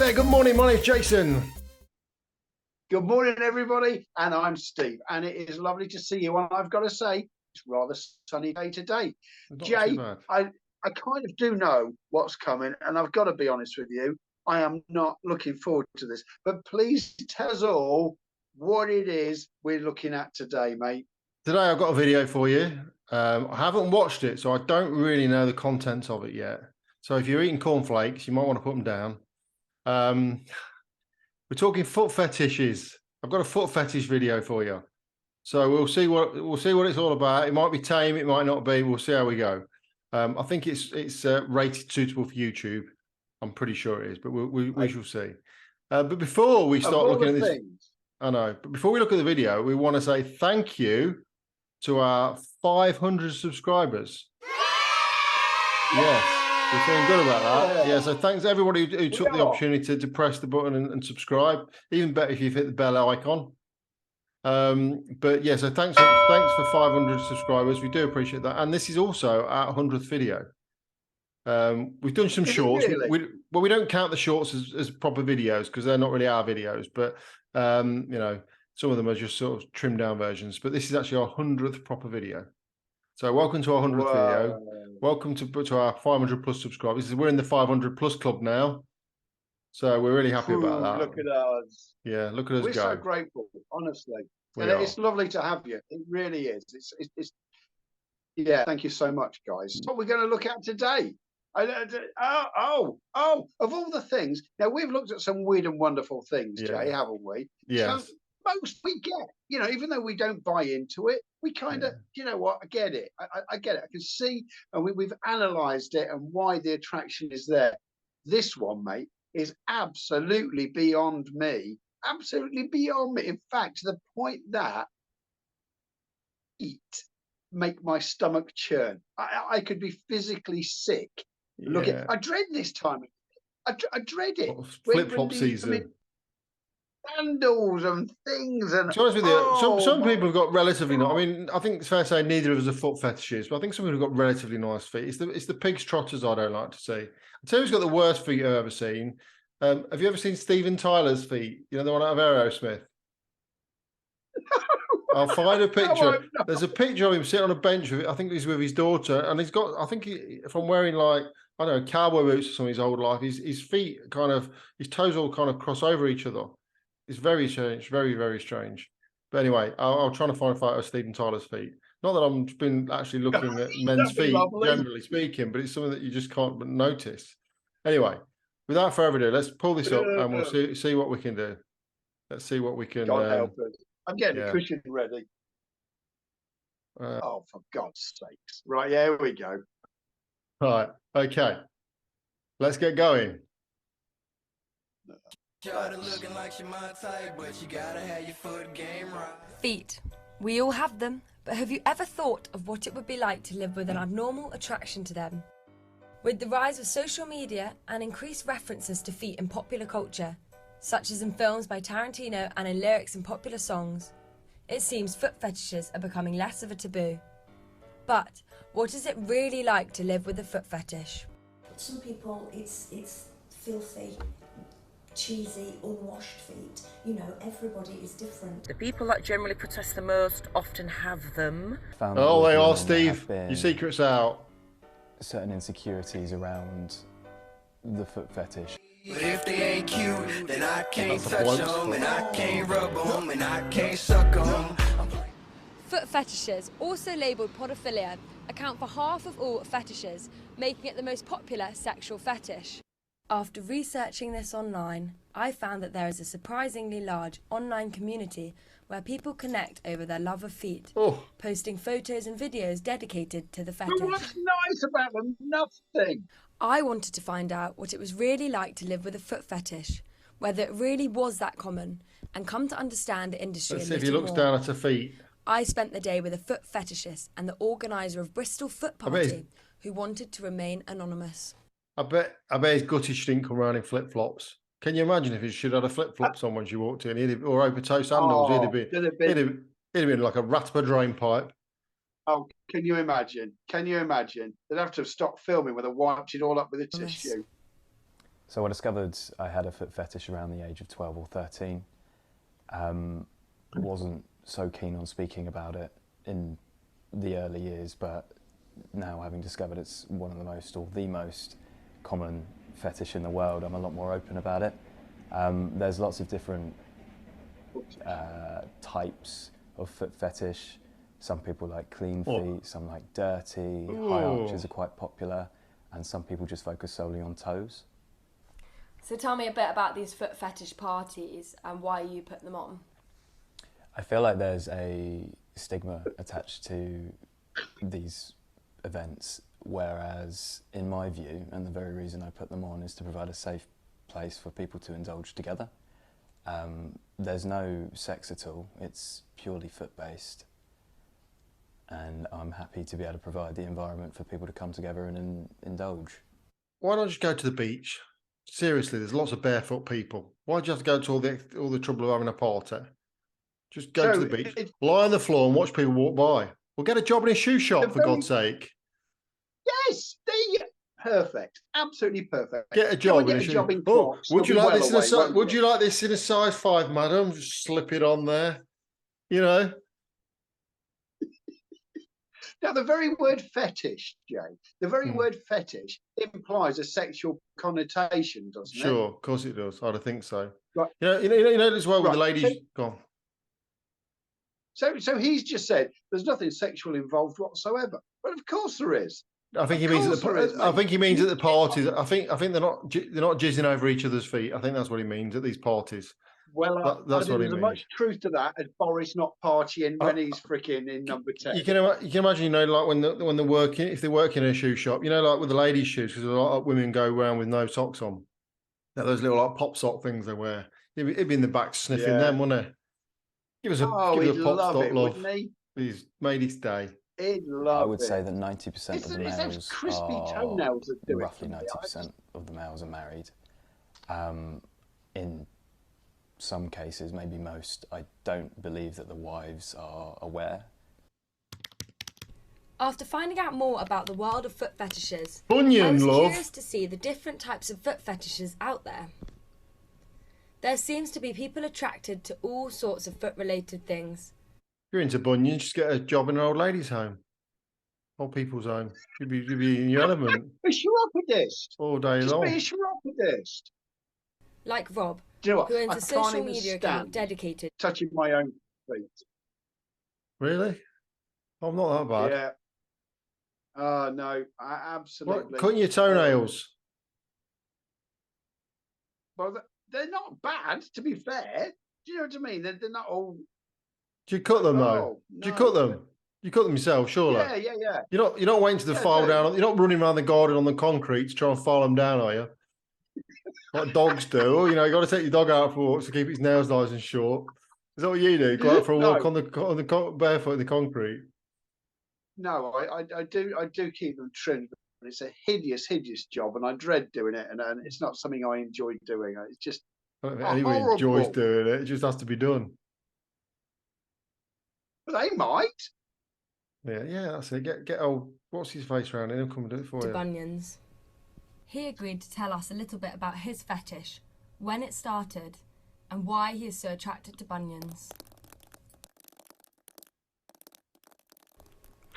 there, good morning. My name's Jason. Good morning, everybody, and I'm Steve, and it is lovely to see you. And I've got to say, it's a rather sunny day today. Jay, I kind of do know what's coming, and I've got to be honest with you, I am not looking forward to this. But please tell us all what it is we're looking at today, mate. Today I've got a video for you. I haven't watched it, so I don't really know the contents of it yet. So if you're eating cornflakes, you might want to put them down. We're talking foot fetishes. I've got a foot fetish video for you. So we'll see what it's all about. It might be tame, it might not be. We'll see how we go. I think it's rated suitable for YouTube. I'm pretty sure it is, but we shall see. But before we start looking at this, I know. But before we look at the video, we want to say thank you to our 500 subscribers. Yes. We're feeling good about that. Yeah, so thanks to everybody who took the opportunity to press the button and subscribe. Even better if you've hit the bell icon. But yeah, so thanks for 500 subscribers. We do appreciate that. And this is also our 100th video. We've done some shorts. Really? We don't count the shorts as proper videos because they're not really our videos. But you know, some of them are just sort of trimmed down versions. But this is actually our 100th proper video. So welcome to our 100th video. Welcome to our 500 plus subscribers. We're in the 500 plus club now. So we're really happy about that. Look at us. Yeah, look at us go. We're so grateful, honestly. And it's lovely to have you. It really is. Yeah, thank you so much, guys. What we're going to look at today. Of all the things. Now, we've looked at some weird and wonderful things, Jay, haven't we? Yes. So most we get, you know, even though we don't buy into it, we kind of, you know what, I get it. I get it. I can see, and we've analysed it and why the attraction is there. This one, mate, is absolutely beyond me. Absolutely beyond me. In fact, to the point that make my stomach churn. I could be physically sick. Look at, I dread this time. I dread it. Flip-flop season. Sandals and things, and to be honest with you, some people have got relatively nice. I mean, I think it's fair to say neither of us are foot fetishes, but I think some people have got relatively nice feet. It's the pig's trotters I don't like to see. I'll tell you who's got the worst feet I've ever seen. Have you ever seen Steven Tyler's feet? You know, the one out of Aerosmith. I'll find a picture. There's a picture of him sitting on a bench with, I think he's with his daughter, and he's got, I think from wearing like, I don't know, cowboy boots or something his whole life, his feet kind of, his toes all kind of cross over each other. It's very strange, very, very strange. But anyway, I'll try to find a photo of Steven Tyler's feet. Not that I've been actually looking at men's feet, generally speaking, but it's something that you just can't but notice. Anyway, without further ado, let's pull this up and we'll see what we can do. Let's see what we can. God help us. I'm getting the cushion ready. Oh, for God's sakes. Right, here we go. Right, okay. Let's get going. Feet. We all have them, but have you ever thought of what it would be like to live with an abnormal attraction to them? With the rise of social media and increased references to feet in popular culture, such as in films by Tarantino and in lyrics in popular songs, it seems foot fetishes are becoming less of a taboo. But what is it really like to live with a foot fetish? Some people, it's filthy, cheesy, unwashed feet. You know, everybody is different. The people that generally protest the most often have them. Oh, they are, Steve. Your secret's out. Certain insecurities around the foot fetish. But if they ain't cute, then I can't touch them, and I can't rub them, and I can't suck them. Foot fetishes, also labelled podophilia, account for half of all fetishes, making it the most popular sexual fetish. After researching this online, I found that there is a surprisingly large online community where people connect over their love of feet, posting photos and videos dedicated to the fetish. What's nice about them? Nothing. I wanted to find out what it was really like to live with a foot fetish, whether it really was that common, and come to understand the industry. Let's see if he looks down at her feet. I spent the day with a foot fetishist and the organiser of Bristol Foot Party, who wanted to remain anonymous. I bet his gutty didn't come around in flip-flops. Can you imagine if he should have had a flip-flops on when she walked in, or open-toe sandals? He'd have been like a rat of a drain pipe. Oh, can you imagine? Can you imagine? They'd have to have stopped filming when they wiped it all up with a tissue. So I discovered I had a foot fetish around the age of 12 or 13. Wasn't so keen on speaking about it in the early years, but now having discovered it's one of the most, or the most common fetish in the world, I'm a lot more open about it. There's lots of different types of foot fetish. Some people like clean feet, some like dirty, high arches are quite popular, and some people just focus solely on toes. So tell me a bit about these foot fetish parties and why you put them on. I feel like there's a stigma attached to these events, whereas in my view, and the very reason I put them on, is to provide a safe place for people to indulge together. There's no sex at all, it's purely foot-based, and I'm happy to be able to provide the environment for people to come together and indulge. Why not just go to the beach? Seriously, there's lots of barefoot people. Why do you have to go to all the trouble of having a party? Just go to the beach, lie on the floor and watch people walk by. Well, get a job in a shoe shop, for God's sake. Yes, perfect, absolutely perfect. Get a job in a job in Oh, Crocs, would you you'll like be this well in a away, size? Would you like this in a size 5, madam? Just slip it on there. You know. Now, the very word fetish, Jay, the very word fetish implies a sexual connotation, doesn't it? Sure, of course it does. I'd think so. Right. You know as well with the ladies. Go on. So he's just said there's nothing sexual involved whatsoever. But of course there is. I think he means at the. I think he means at the parties. I think they're not jizzing over each other's feet. I think that's what he means at these parties. Well, that's what he there's means. much truth to that as Boris not partying when he's freaking in number 10. You can imagine, you know, like when they're working, if they work in a shoe shop, you know, like with the ladies' shoes, because a lot of women go around with no socks on. Now, those little like pop sock things they wear. He'd be in the back sniffing them, wouldn't he? Give us a pop stop, love. Wouldn't he? He's made his day. He'd love I would say that 90% of the males crispy are, toenails that do roughly 90% of the males are married. In some cases, maybe most, I don't believe that the wives are aware. After finding out more about the world of foot fetishes, Bunyan, I was love. curious to see the different types of foot fetishes out there. There seems to be people attracted to all sorts of foot-related things. If you're into bunions, just get a job in an old lady's home, old people's home. You'd be in your element. A chiropodist. All day long. Just be a chiropodist. Like Rob, Do you know what? who owns I a social can't media even account stand dedicated. touching my own feet. Really? I'm not that bad. Yeah. Oh, no, absolutely. What, cutting your toenails? Well, they're not bad, to be fair. Do you know what I mean? They're not all. Do you cut them though? Do you cut them? You cut them yourself, surely. Yeah. You're not waiting to the file down. You're not running around the garden on the concrete to try and file them down, are you? Like dogs do. You know, you got to take your dog out for walks to keep its nails nice and short. Is that what you do? Go out for a walk on the barefoot in the concrete. No, I do keep them trimmed. But it's a hideous job, and I dread doing it. And it's not something I enjoy doing. It's just. I don't think anyone enjoys doing it. It just has to be done. But they might. Yeah, that's it. Get old. What's his face round here? He'll come and do it for you. Bunions. He agreed to tell us a little bit about his fetish, when it started, and why he is so attracted to bunions.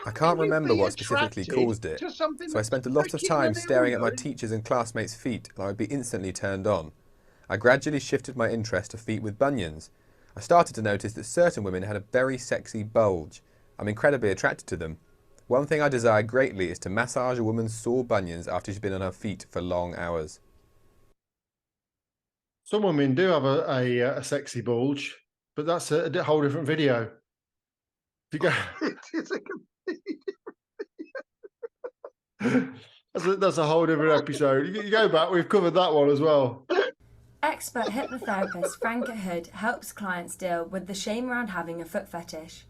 I can't remember what specifically caused it, so I spent a lot of time staring at my teachers' and classmates' feet, and I would be instantly turned on. I gradually shifted my interest to feet with bunions. I started to notice that certain women had a very sexy bulge. I'm incredibly attracted to them. One thing I desire greatly is to massage a woman's sore bunions after she's been on her feet for long hours. Some women do have a sexy bulge, but that's a whole different video. If you go, It's a that's a whole different episode. You go back, we've covered that one as well. Expert hypnotherapist Franca Hood helps clients deal with the shame around having a foot fetish.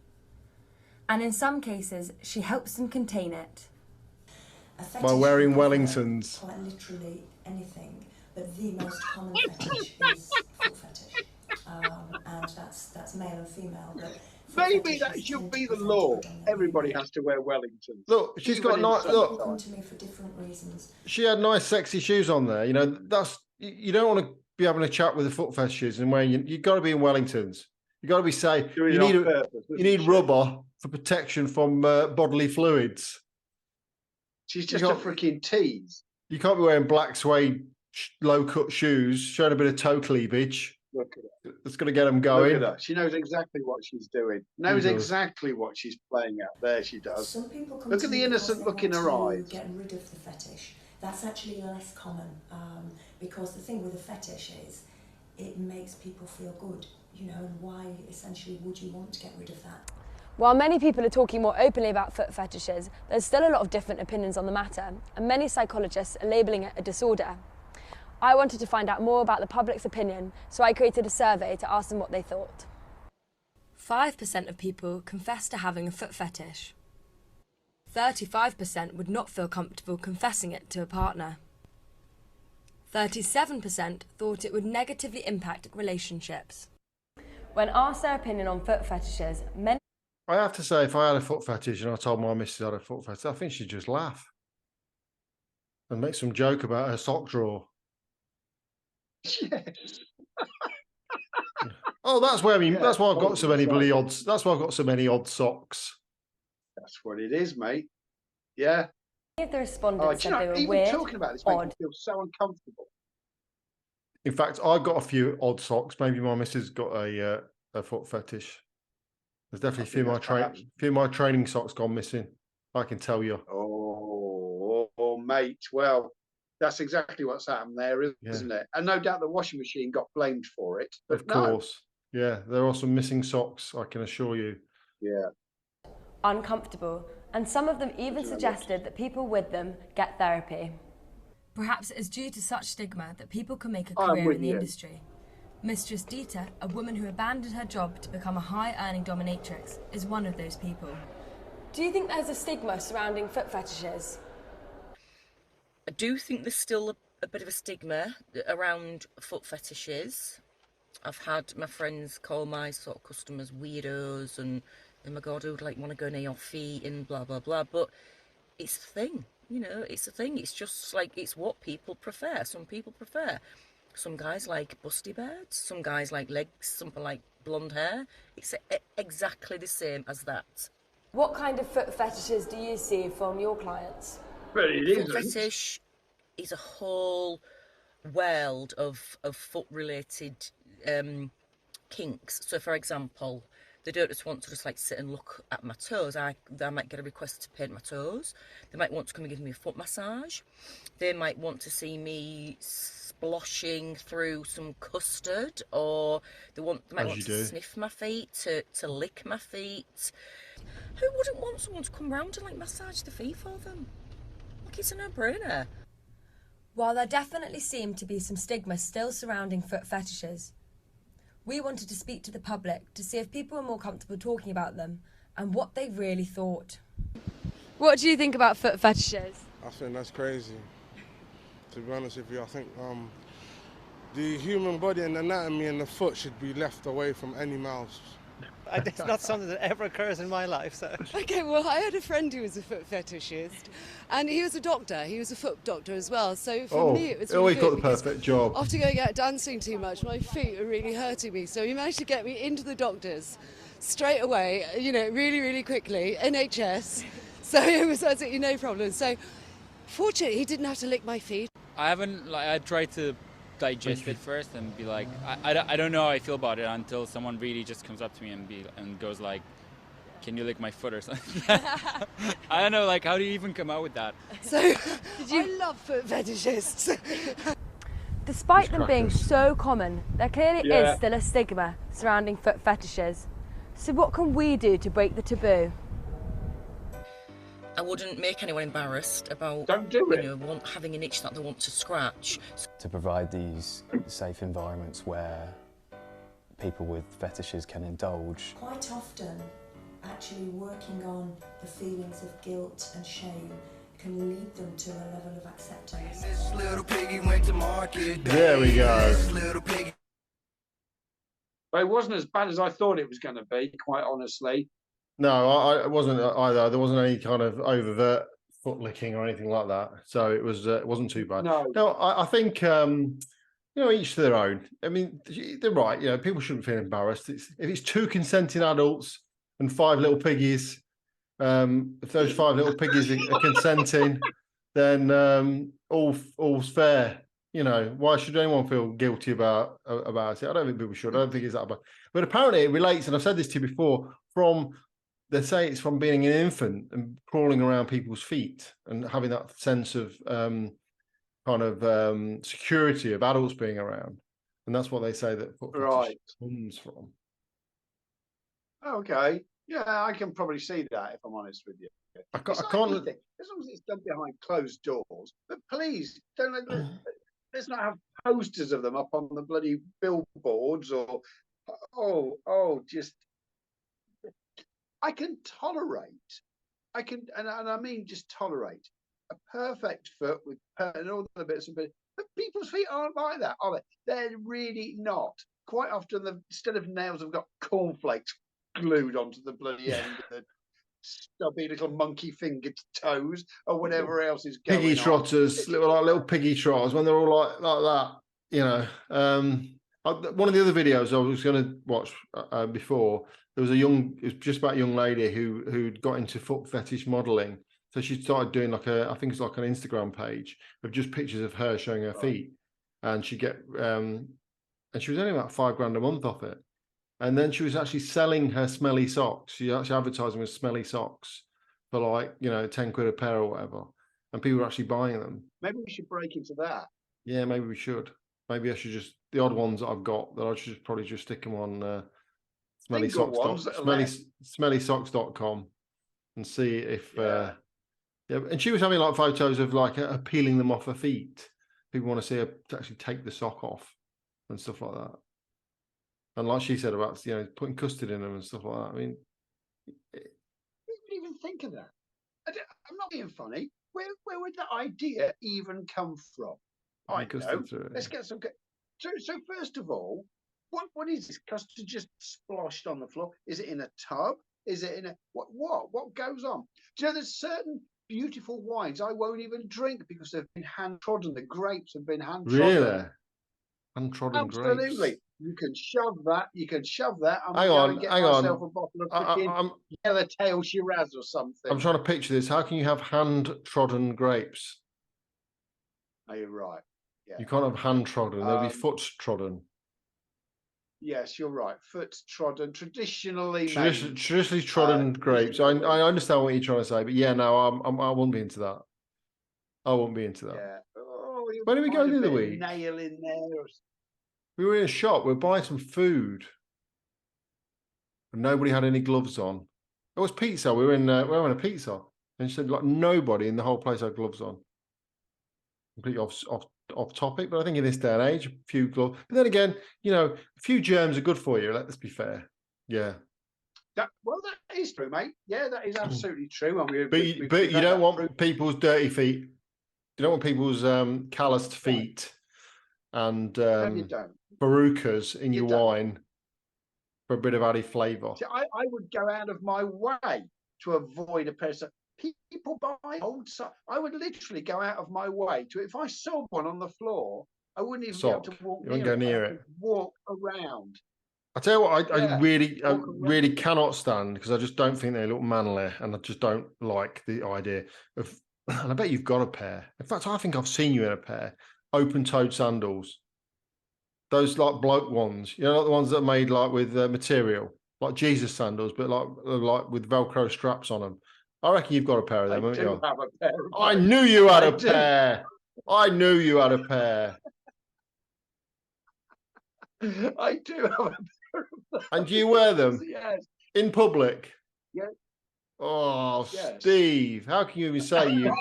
And in some cases, she helps them contain it. By wearing Wellingtons. Quite literally anything, but the most common fetish is foot fetish. And that's male and female. But maybe that should be the law. Everybody has to wear Wellingtons. Look, she's got nice. Look, come to me for different reasons. She had nice, sexy shoes on there. You know, that's you don't want to be having a chat with the foot fetishes and where you've got to be in Wellingtons. You've got to be safe. You need rubber for protection from bodily fluids. She's just a freaking tease. You can't be wearing black suede low-cut shoes, showing a bit of toe cleavage. Look at her. It's going to get them going. Look at her. She knows exactly what she's doing. Knows exactly what she's playing at. There she does. Some people look at the innocent look in her eyes. Get rid of the fetish. That's actually less common because the thing with a fetish is it makes people feel good, you know, and why essentially would you want to get rid of that? While many people are talking more openly about foot fetishes, there's still a lot of different opinions on the matter, and many psychologists are labelling it a disorder. I wanted to find out more about the public's opinion, so I created a survey to ask them what they thought. 5% of people confess to having a foot fetish. 35% would not feel comfortable confessing it to a partner. 37% thought it would negatively impact relationships. When asked their opinion on foot fetishes, many... I have to say, if I had a foot fetish and I told my missus I had a foot fetish, I think she'd just laugh and make some joke about her sock drawer. Yes. Oh, that's where that's why I've got so many bloody odds. That's why I've got so many odd socks. That's what it is, mate. Yeah. Many of the respondents said they were even weird, talking about this makes me feel so uncomfortable. In fact, I've got a few odd socks. Maybe my missus got a foot fetish. There's definitely a few of my training socks gone missing. I can tell you. Oh, mate. Well, that's exactly what's happened there, isn't it? And no doubt the washing machine got blamed for it. But of course. Yeah, there are some missing socks, I can assure you. Yeah. Uncomfortable, and some of them even suggested that people with them get therapy. Perhaps it is due to such stigma that people can make a career in the industry. Mistress Dieter, a woman who abandoned her job to become a high-earning dominatrix, is one of those people. Do you think there's a stigma surrounding foot fetishes? I do think there's still a bit of a stigma around foot fetishes. I've had my friends call my sort of customers weirdos and oh my god, who would like want to go near your feet and blah blah blah. But it's a thing, you know. It's a thing. It's just like it's what people prefer. Some people prefer. Some guys like busty birds. Some guys like legs. Some people like blonde hair. It's exactly the same as that. What kind of foot fetishes do you see from your clients? Foot fetish is a whole world of foot-related kinks. So, for example, they don't just want to just like sit and look at my toes. I might get a request to paint my toes. They might want to come and give me a foot massage. They might want to see me sploshing through some custard, or they might want to sniff my feet, to lick my feet. Who wouldn't want someone to come round and like massage the feet for them? Like, it's a no-brainer. While there definitely seemed to be some stigma still surrounding foot fetishes, we wanted to speak to the public to see if people were more comfortable talking about them and what they really thought. What do you think about foot fetishes? I think that's crazy. To be honest with you, I think the human body and anatomy and the foot should be left away from any mouths. It's not something that ever occurs in my life. So. Okay, well, I had a friend who was a foot fetishist, and he was a doctor. He was a foot doctor as well. So for me, it was really good. Got the perfect job. After going out dancing too much, my feet were really hurting me. So he managed to get me into the doctors straight away, you know, really, really quickly, NHS. So it was absolutely no problem. So fortunately, he didn't have to lick my feet. I tried to digest it first and be like, I don't know how I feel about it until someone really just comes up to me and goes like, can you lick my foot or something? I don't know, like, how do you even come out with that? So I love foot fetishists. Despite them being so common, there clearly is still a stigma surrounding foot fetishes. So what can we do to break the taboo? I wouldn't make anyone embarrassed about having an itch that they want to scratch. To provide these safe environments where people with fetishes can indulge. Quite often, actually working on the feelings of guilt and shame can lead them to a level of acceptance. This little piggy went to market. There we go. But it wasn't as bad as I thought it was going to be, quite honestly. No, it wasn't either. There wasn't any kind of overt foot licking or anything like that. So it wasn't too bad. No, I think you know, each to their own. I mean, they're right. You know, people shouldn't feel embarrassed. If it's 2 consenting adults and 5 little piggies, if those 5 little piggies are consenting, then all's fair. You know, why should anyone feel guilty about it? I don't think people should. I don't think it's that bad. But apparently it relates, and I've said this to you before, they say it's from being an infant and crawling around people's feet and having that sense of security of adults being around. And that's what they say that foot fetish comes from. Okay. Yeah, I can probably see that, if I'm honest with you. I can't. As long as it's done behind closed doors. But please, let's not have posters of them up on the bloody billboards or just. I can tolerate. And I mean just tolerate a perfect foot with and all the bits and bits. But people's feet aren't like that, are they? They're really not. Quite often, instead of nails, they've got cornflakes glued onto the bloody end of the stubby little monkey fingered toes or whatever else is going piggy trotters, on. Little piggy trotters when they're all like that. You know, one of the other videos I was going to watch before, there was it was just about a young lady who'd got into foot fetish modeling. So she started doing I think it's like an Instagram page of just pictures of her showing her feet, and she and she was only about $5 a month off it. And then she was actually selling her smelly socks. She actually advertising with smelly socks for like, 10 quid a pair or whatever. And people were actually buying them. Maybe we should break into that. Yeah, maybe we should. Maybe I should just, the odd ones that I've got, that I should probably just stick them on smellysocks.com and see if, yeah. And she was having like photos of like her peeling them off her feet. People want to see her to actually take the sock off and stuff like that. And like she said about, putting custard in them and stuff like that. I mean, who would even think of that? I'm not being funny. Where would that idea even come from? I know. Let's get some. So first of all, what is this custard just splashed on the floor? Is it in a tub? Is it in a what goes on? Do you know there's certain beautiful wines I won't even drink because they've been hand trodden. The grapes have been hand trodden. Really? Untrodden grapes. Absolutely. You can shove that. I'm going to get myself a bottle of freaking Yellowtail Shiraz or something. I'm trying to picture this. How can you have hand-trodden grapes? Oh, you're right. Yeah. You can't have hand-trodden. They'll be foot-trodden. Yes, you're right. Foot-trodden, traditionally trodden grapes. I understand what you're trying to say, but yeah, no, I won't be into that. I won't be into that. Yeah. Oh, where did we go the other week? Nail in there. We were in a shop. We were buying some food, and nobody had any gloves on. It was pizza. We were having a pizza, and she said like nobody in the whole place had gloves on. Completely off topic, but I think in this day and age, a few gloves. But then again, a few germs are good for you. Let's be fair. Yeah. That is true, mate. Yeah, that is absolutely true. But you don't want people's dirty feet. You don't want people's calloused feet and barukas in your wine for a bit of added flavour. I would go out of my way to avoid a person. People buy old socks. I would literally go out of my way to, if I saw one on the floor, I wouldn't even be able to walk near it. Walk around. I tell you what, I really cannot stand, because I just don't think they look manly, and I just don't like the idea of. And I bet you've got a pair. In fact, I think I've seen you in a pair. Open-toed sandals. Those like bloke ones, like the ones that are made like with material, like Jesus sandals, but like with Velcro straps on them. I reckon you've got a pair of them, haven't you? Have a pair of I knew you had a pair. I knew you had a pair. I do have a pair of them. And do you wear them? Yes. In public? Yes. Oh, yes. Steve, how can you even say you?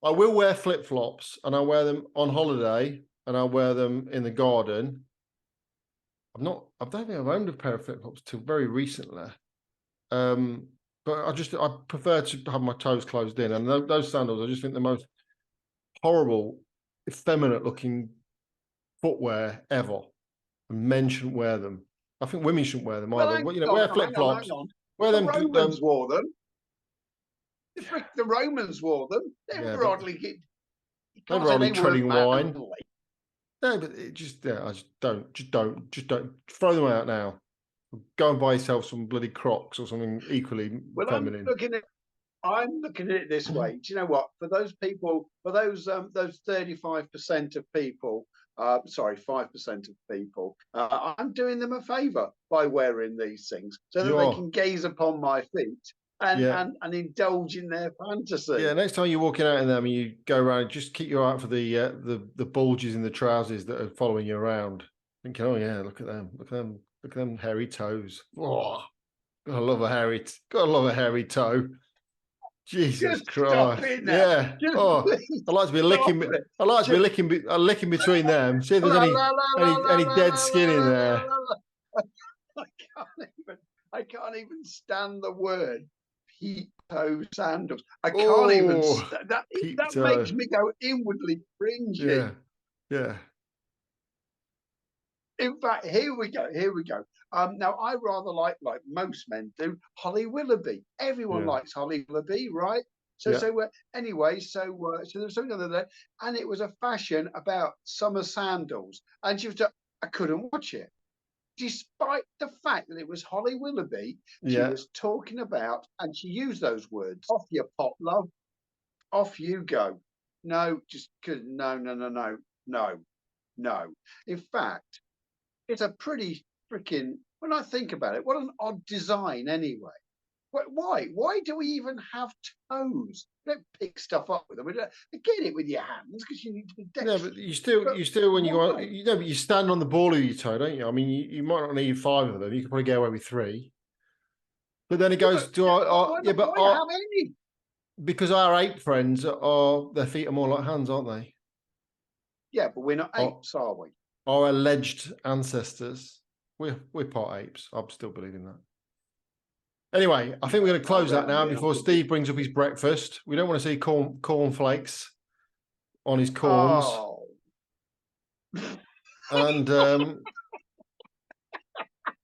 I will wear flip-flops, and I wear them on holiday, and I wear them in the garden. I don't think I've owned a pair of flip-flops till very recently. But I prefer to have my toes closed in, and those sandals, I just think the most horrible, effeminate looking footwear ever. And men shouldn't wear them. I think women shouldn't wear them either. Wear flip-flops. Wear them. The Romans wore them. The Romans wore them. They were hardly. No rolling treading wine. No, but I just don't throw them out now. Go and buy yourself some bloody Crocs or something equally feminine. I'm looking at it this way. Do you know what? For those people, for those 35% of people, 5% of people, I'm doing them a favour by wearing these things so that they can gaze upon my feet and indulge in their fantasy. Yeah, next time you're walking out in them and you go around, just keep your eye out for the bulges in the trousers that are following you around. Thinking, oh yeah, look at them, look at them hairy toes. Oh, gotta love a hairy toe. Jesus Christ! Yeah. I'd like to be licking. I'd like to be licking between them. See if there's any dead skin in there. I can't even stand the word peep toe sandals. I can't even. That makes me go inwardly cringy. Yeah. Yeah. In fact, here we go. Now, I rather like most men do, Holly Willoughby. Everyone likes Holly Willoughby, right? Anyway, there was something the other day, and it was a fashion about summer sandals, and I couldn't watch it, despite the fact that it was Holly Willoughby. She was talking about, and she used those words: "Off your pop, love, off you go." No, no. In fact, it's a pretty freaking, when I think about it, what an odd design anyway. Why do we even have toes? Don't pick stuff up with them. Get it with your hands because you need to be dexterous. No, but you still when you go, but you stand on the ball of your toe, don't you? I mean, you might not need 5 of them. You could probably get away with 3. But then it goes to our because our ape friends their feet are more like hands, aren't they? Yeah, but we're not apes, are we? Our alleged ancestors, we're part apes. I still believe in that. Anyway, I think we're going to close that now before Steve brings up his breakfast. We don't want to see cornflakes on his corns. Oh. And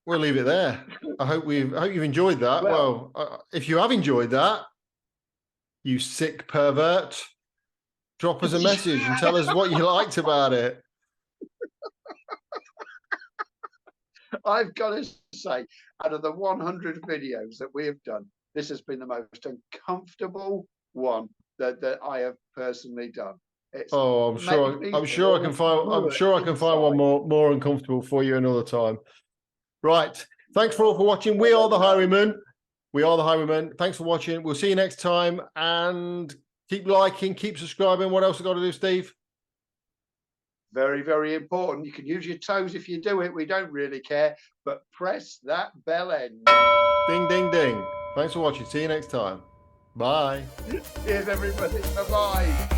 we'll leave it there. I hope you've enjoyed that. Well, if you have enjoyed that, you sick pervert, drop us a message and tell us what you liked about it. I've got to say, out of the 100 videos that we have done, this has been the most uncomfortable one that I have personally done. I'm sure I can find one more uncomfortable for you another time. Right. Thanks for all for watching. We are the Highwaymen. Thanks for watching. We'll see you next time, and keep liking, keep subscribing. What else have I got to do, Steve? Very, very important. You can use your toes if you do it. We don't really care, but press that bell end. Ding, ding, ding. Thanks for watching. See you next time. Bye. Cheers, everybody. Bye-bye.